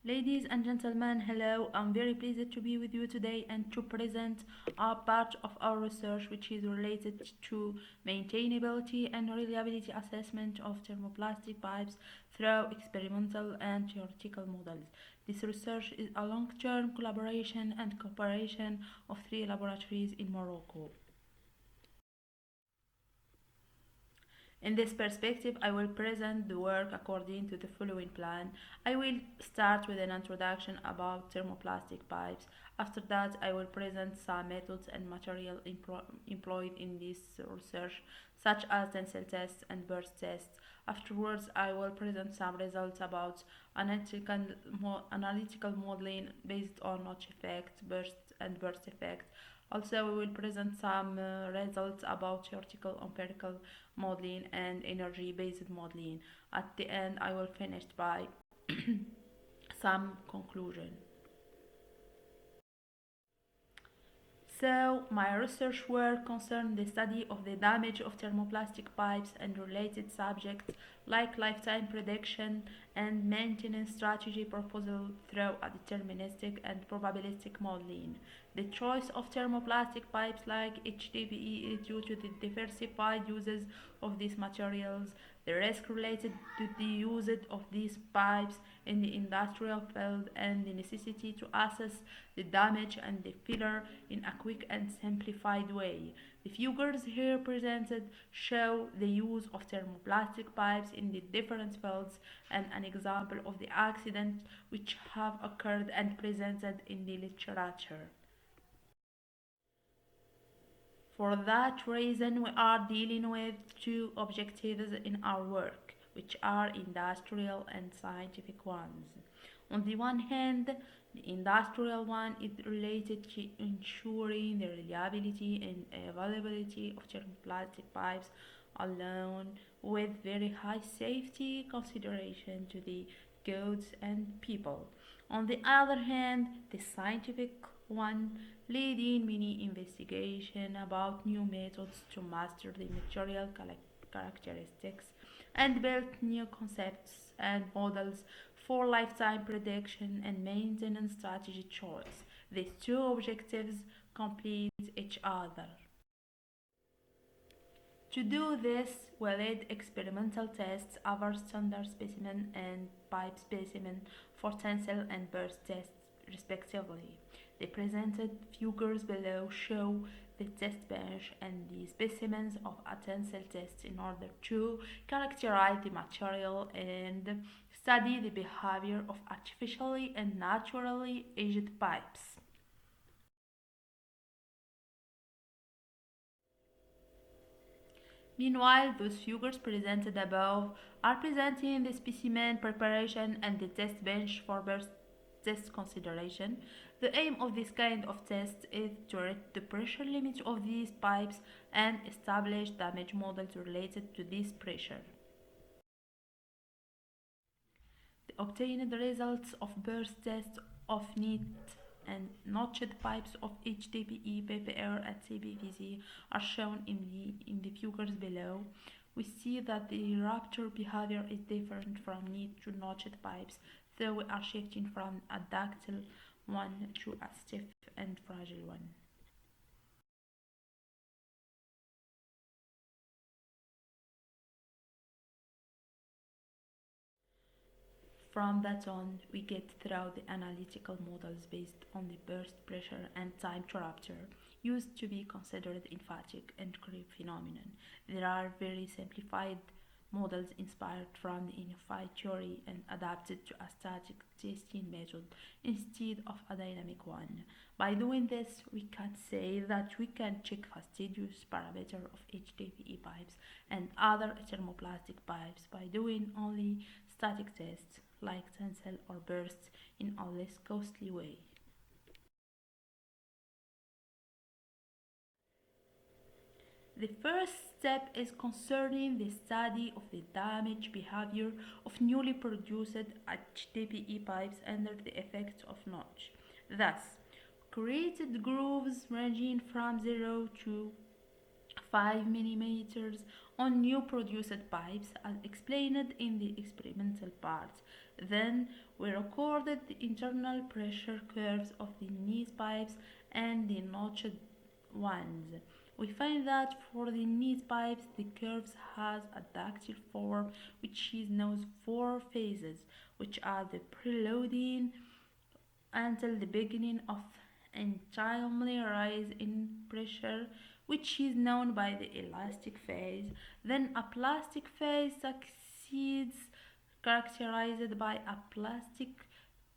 Ladies and gentlemen, hello. I'm very pleased to be with you today and to present a part of our research which is related to maintainability and reliability assessment of thermoplastic pipes through experimental and theoretical models. This research is a long-term collaboration and cooperation of three laboratories in Morocco. In this perspective, I will present the work according to the following plan. I will start with an introduction about thermoplastic pipes. After that, I will present some methods and material employed in this research, such as tensile tests and burst tests. Afterwards, I will present some results about analytical modeling based on notch effect, burst effect. Also, we will present some results about theoretical-empirical modeling and energy-based modeling. At the end, I will finish by some conclusion. So, my research work concerned the study of the damage of thermoplastic pipes and related subjects like lifetime prediction and maintenance strategy proposal through a deterministic and probabilistic modeling. The choice of thermoplastic pipes like HDPE is due to the diversified uses of these materials, the risk related to the usage of these pipes in the industrial field, and the necessity to assess the damage and the failure in a quick and simplified way. The figures here presented show the use of thermoplastic pipes in the different fields and an example of the accidents which have occurred and presented in the literature. For that reason, we are dealing with two objectives in our work, which are industrial and scientific ones. On the one hand, the industrial one is related to ensuring the reliability and availability of thermoplastic pipes along with very high safety consideration to the goods and people. On the other hand, the scientific one leading many investigation about new methods to master the material characteristics and build new concepts and models for lifetime prediction and maintenance strategy choice. These two objectives complete each other. To do this, we led experimental tests of our standard specimen and pipe specimen for tensile and burst tests, respectively. The presented figures below show the test bench and the specimens of a tensile test in order to characterize the material and study the behavior of artificially and naturally aged pipes. Meanwhile, those figures presented above are presenting the specimen preparation and the test bench for burst test consideration. The aim of this kind of test is to read the pressure limit of these pipes and establish damage models related to this pressure. The obtained results of burst tests of neat and notched pipes of HDPE, PPR and CPVC are shown in the figures below. We see that the rupture behavior is different from neat to notched pipes, so we are shifting from a ductile one to a stiff and fragile one. From that on, we get through the analytical models based on the burst pressure and time to rupture, used to be considered in fatigue and creep phenomenon. There are very simplified models inspired from the unified theory and adapted to a static testing method instead of a dynamic one. By doing this, we can say that we can check fastidious parameter of HDPE pipes and other thermoplastic pipes by doing only static tests like tensile or bursts in a less costly way. The first step is concerning the study of the damage behavior of newly produced HDPE pipes under the effects of notch. Thus, created grooves ranging from 0 to 5 millimeters on new produced pipes as explained in the experimental part. Then we recorded the internal pressure curves of the niche pipes and the notched ones. We find that for the niche pipes the curves has a dactyl form which is known four phases, which are the preloading until the beginning of untimely rise in pressure, which is known by the elastic phase. Then a plastic phase succeeds, characterized by a plastic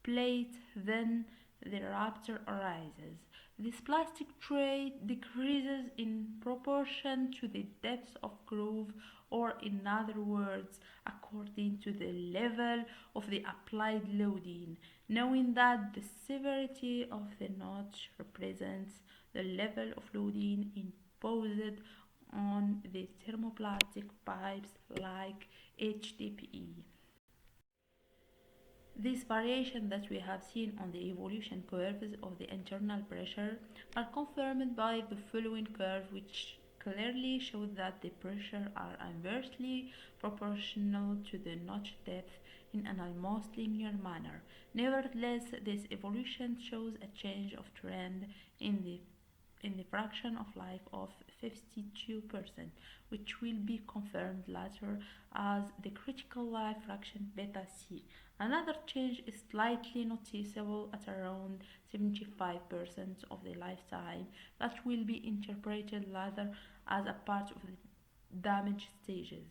plate. Then the rupture arises. This plastic tray decreases in proportion to the depth of groove, or in other words, according to the level of the applied loading, knowing that the severity of the notch represents the level of loading imposed on the thermoplastic pipes like HDPE. These variations that we have seen on the evolution curves of the internal pressure are confirmed by the following curve, which clearly shows that the pressure are inversely proportional to the notch depth in an almost linear manner. Nevertheless, this evolution shows a change of trend in the fraction of life of 52%, which will be confirmed later as the critical life fraction beta C. Another change is slightly noticeable at around 75% of the lifetime that will be interpreted later as a part of the damage stages.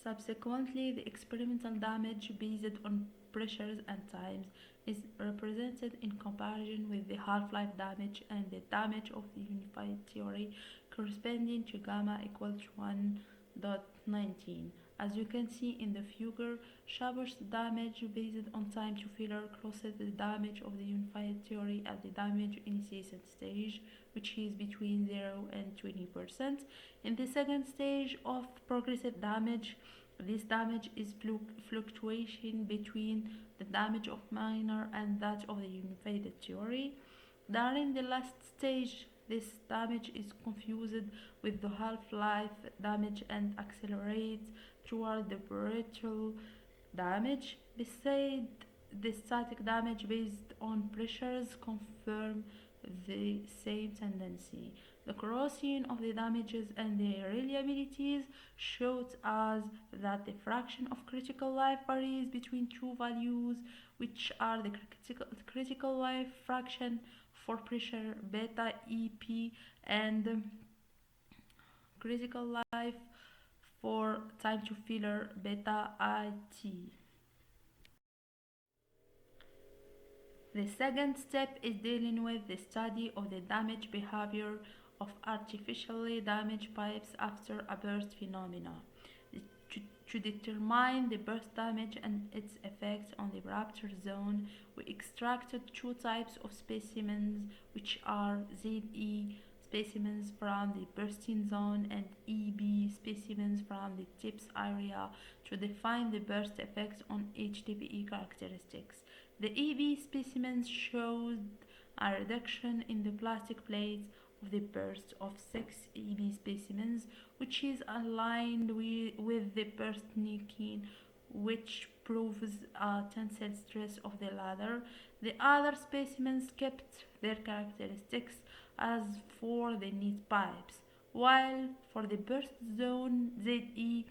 Subsequently, the experimental damage based on pressures and times is represented in comparison with the half-life damage and the damage of the unified theory corresponding to gamma equal to 1.19. As you can see in the figure, Schaber's damage based on time to failure crosses the damage of the unified theory at the damage initiation stage, which is between 0 and 20%. In the second stage of progressive damage, this damage is fluctuation between the damage of minor and that of the unified theory. During the last stage, this damage is confused with the half-life damage and accelerates toward the brittle damage. Besides, the static damage based on pressures confirm the same tendency. The crossing of the damages and the reliabilities shows us that the fraction of critical life varies between two values, which are the critical life fraction for pressure beta EP and critical life for time to failure beta IT. The second step is dealing with the study of the damage behavior of artificially damaged pipes after a burst phenomena. To determine the burst damage and its effects on the rupture zone, we extracted two types of specimens, which are ZE specimens from the bursting zone and EB specimens from the tips area, to define the burst effects on HDPE characteristics. The EB specimens showed a reduction in the plastic plates of the burst of 6 EB specimens, which is aligned with the burst nicking, which proves a tensile stress of the latter. The other specimens kept their characteristics as for the niche pipes, while for the burst zone ZE,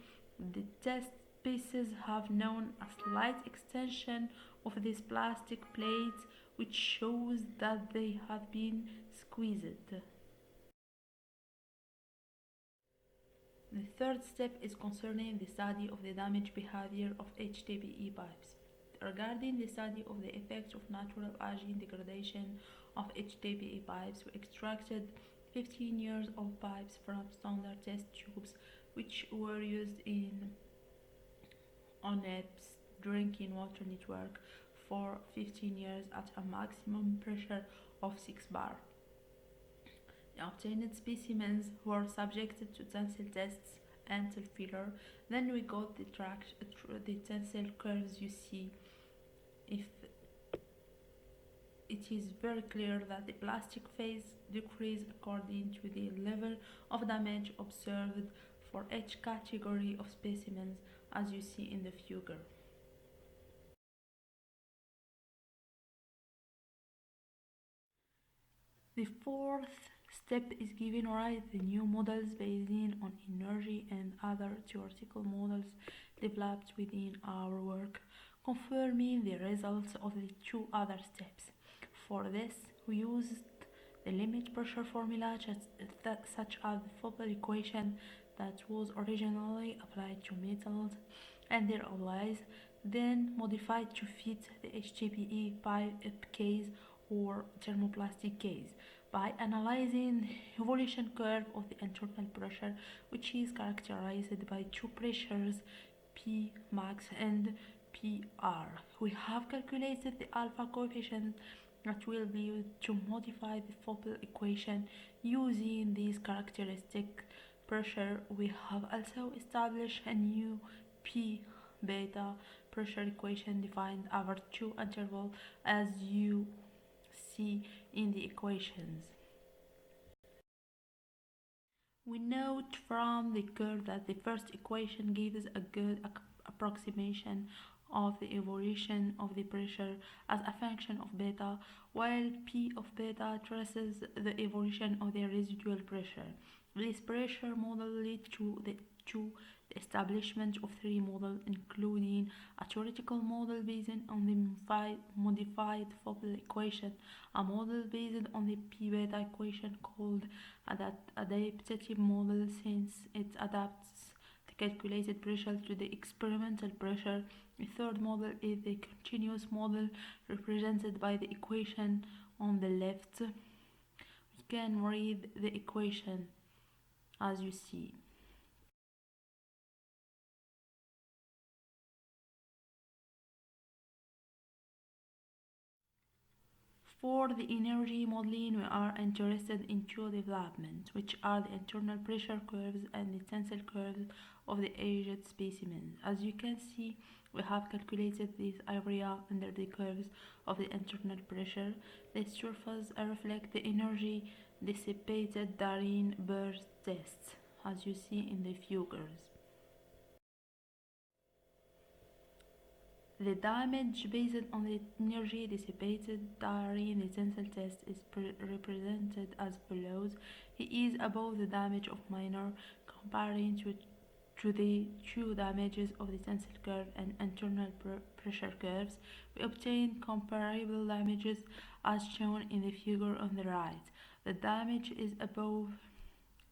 the test pieces have known a slight extension of these plastic plates, which shows that they have been squeezed. The third step is concerning the study of the damage behavior of HDPE pipes. Regarding the study of the effects of natural aging degradation of HDPE pipes, we extracted 15 years of pipes from standard test tubes, which were used in ONEP's drinking water network for 15 years at a maximum pressure of 6 bar. The obtained specimens were subjected to tensile tests tensile filler. Then we got the tensile curves. You see, if it is very clear that the plastic phase decrease according to the level of damage observed for each category of specimens, as you see in the figure. The fourth step is giving rise to new models based on energy and other theoretical models developed within our work, confirming the results of the two other steps. For this, we used the limit pressure formula such as the Foppel equation that was originally applied to metals and their alloys, then modified to fit the HDPE pipe case or thermoplastic case by analyzing the evolution curve of the internal pressure, which is characterized by two pressures P max and PR. We have calculated the alpha coefficient that will be used to modify the Foppel equation using these characteristic pressure. We have also established a new P beta pressure equation defined over two intervals as you see in the equations. We note from the curve that the first equation gives a good approximation of the evolution of the pressure as a function of beta, while P of beta traces the evolution of the residual pressure. This pressure model led to the establishment of three models, including a theoretical model based on the modified Foppel equation, a model based on the P-beta equation called adaptive model since it adapts the calculated pressure to the experimental pressure. The third model is the continuous model represented by the equation on the left. We can read the equation as you see. For the energy modeling, we are interested in two developments, which are the internal pressure curves and the tensile curves of the aged specimens. As you can see, we have calculated this area under the curves of the internal pressure. The surface reflect the energy dissipated during birth tests, as you see in the figures. The damage based on the energy dissipated during the tensile test is represented as follows. He is above the damage of minor comparing to the two damages of the tensile curve and internal pressure curves. We obtain comparable damages as shown in the figure on the right. The damage is above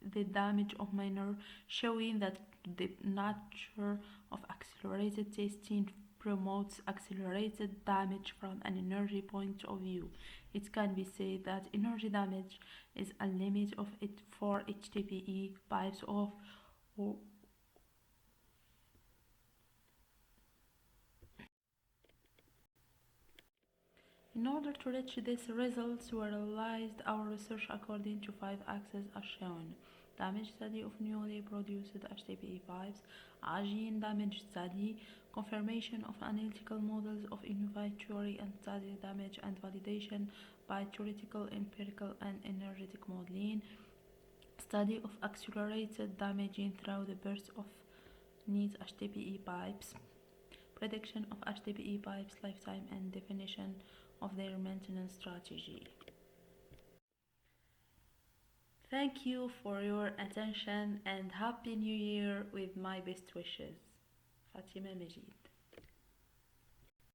the damage of minor, showing that the nature of accelerated testing promotes accelerated damage from an energy point of view. It can be said that energy damage is a limit of it for HDPE pipes or in order to reach these results, we realized our research according to 5 axes as shown. Damage study of newly produced HDPE pipes, gene damage study, confirmation of analytical models of unified theory and study damage and validation by theoretical, empirical and energetic modeling, study of accelerated damaging through the burst of neat HDPE pipes, prediction of HDPE pipes lifetime and definition of their maintenance strategy. Thank you for your attention and Happy New Year with my best wishes. Fatima Majid.